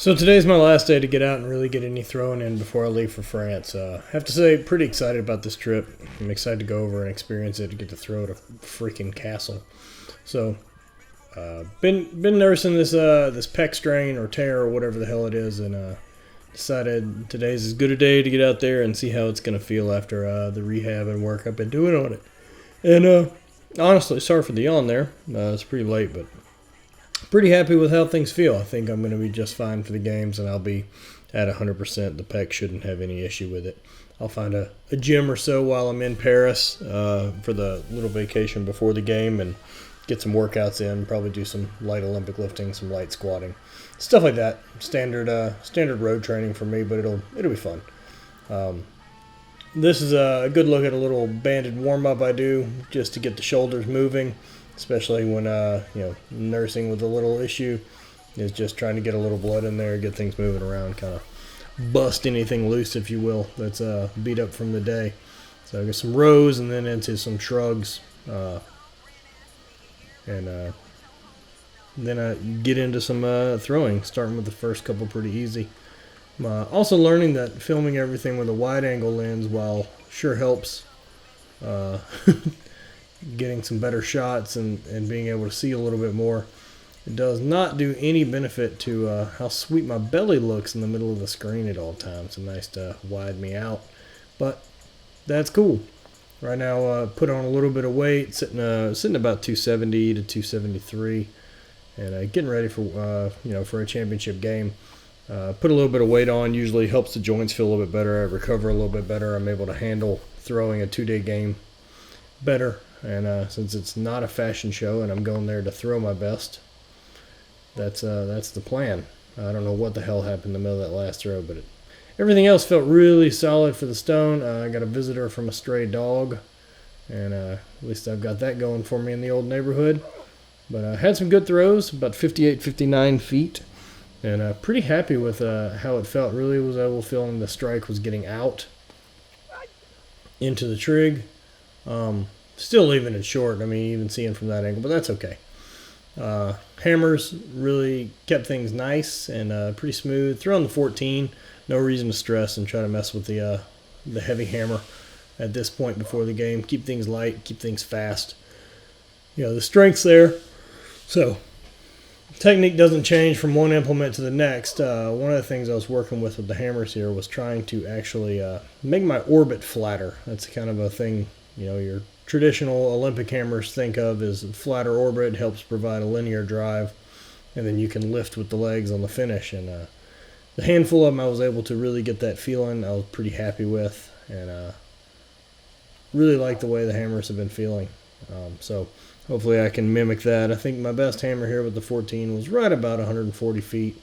So today's my last day to get out and really get any throwing in before I leave for France. I have to say, pretty excited about this trip. I'm excited to go over and experience it, to get to throw at a freaking castle. So, been nursing this pec strain or tear or whatever the hell it is, and decided today's as good a day to get out there and see how it's gonna feel after the rehab and work I've been doing on it. And honestly, sorry for the yawn there. It's pretty late, but pretty happy with how things feel. I think I'm going to be just fine for the games, and I'll be at 100%. The pec shouldn't have any issue with it. I'll find a gym or so while I'm in Paris for the little vacation before the game and get some workouts in, probably do some light Olympic lifting, some light squatting, stuff like that. Standard road training for me, but it'll be fun. This is a good look at a little banded warm-up I do just to get the shoulders moving, especially when nursing with a little issue is just trying to get a little blood in there, get things moving around, kind of bust anything loose, if you will, that's beat up from the day. So I get some rows and then into some shrugs, and then I get into some throwing, starting with the first couple pretty easy. Also learning that filming everything with a wide angle lens, while sure helps getting some better shots and being able to see a little bit more, it does not do any benefit to how sweet my belly looks in the middle of the screen at all times. It's nice to wide me out, but that's cool. Right now, put on a little bit of weight, sitting about 270 to 273, and getting ready for for a championship game. Put a little bit of weight on usually helps the joints feel a little bit better. I recover a little bit better. I'm able to handle throwing a 2-day game better. And since it's not a fashion show and I'm going there to throw my best, that's the plan. I don't know what the hell happened in the middle of that last throw, but everything else felt really solid for the stone. I got a visitor from a stray dog, and at least I've got that going for me in the old neighborhood. But I had some good throws, about 58, 59 feet, and pretty happy with how it felt. Really was able to feel the strike was getting out into the trig. Still leaving it short, even seeing from that angle, but that's okay. Hammers really kept things nice and pretty smooth. Throwing the 14, no reason to stress and try to mess with the heavy hammer at this point before the game. Keep things light, keep things fast. The strength's there. So, technique doesn't change from one implement to the next. One of the things I was working with the hammers here was trying to actually make my orbit flatter. That's kind of a thing, your traditional Olympic hammers think of as flatter orbit, helps provide a linear drive, and then you can lift with the legs on the finish. And the handful of them I was able to really get that feeling. I was pretty happy with, and really like the way the hammers have been feeling. So hopefully I can mimic that. I think my best hammer here with the 14 was right about 140 feet.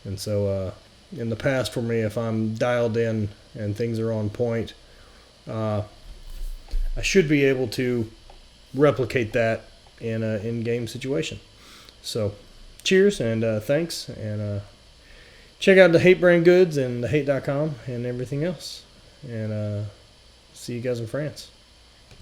And so in the past for me, if I'm dialed in and things are on point, I should be able to replicate that in an in-game situation. So, cheers and thanks. And check out the Hate Brand Goods and thehate.com and everything else. And see you guys in France.